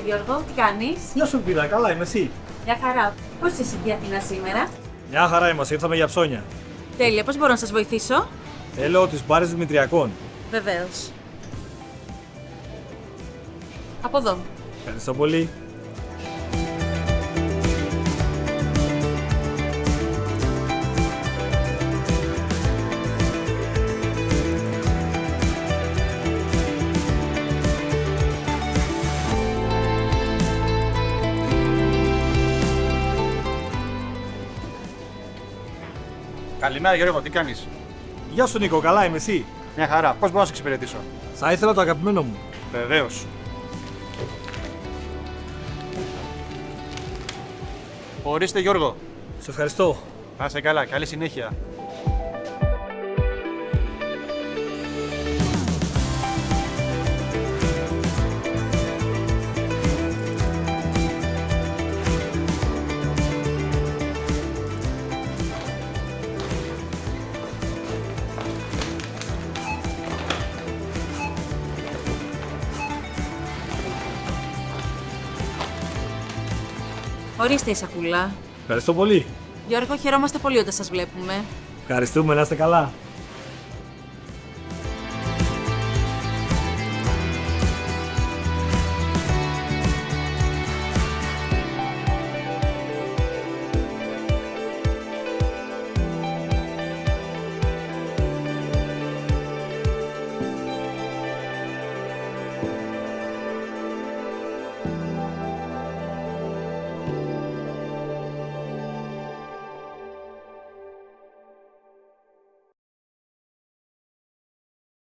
Γιώργο, τι κάνεις? Γεια σου, Πίδα, καλά είμαι εσύ. Μια χαρά. Πώς είσαι στην Αθήνα σήμερα? Μια χαρά είμαστε, ήρθαμε για ψώνια. Τέλεια, πώς μπορώ να σας βοηθήσω? Θέλω τις μπάρες Δημητριακών. Βεβαίως. Από εδώ. Ευχαριστώ πολύ. Καλημέρα Γιώργο, τι κάνεις? Γεια σου, Νίκο, καλά είμαι εσύ. Μια χαρά, πώς μπορώ να σε εξυπηρετήσω? Θα ήθελα το αγαπημένο μου. Βεβαίως. Ορίστε Γιώργο. Σε ευχαριστώ. Να είσαι καλά, καλή συνέχεια. Ορίστε η σακούλα. Ευχαριστώ πολύ. Γιώργο, χαιρόμαστε πολύ όταν σας βλέπουμε. Ευχαριστούμε, να είστε καλά.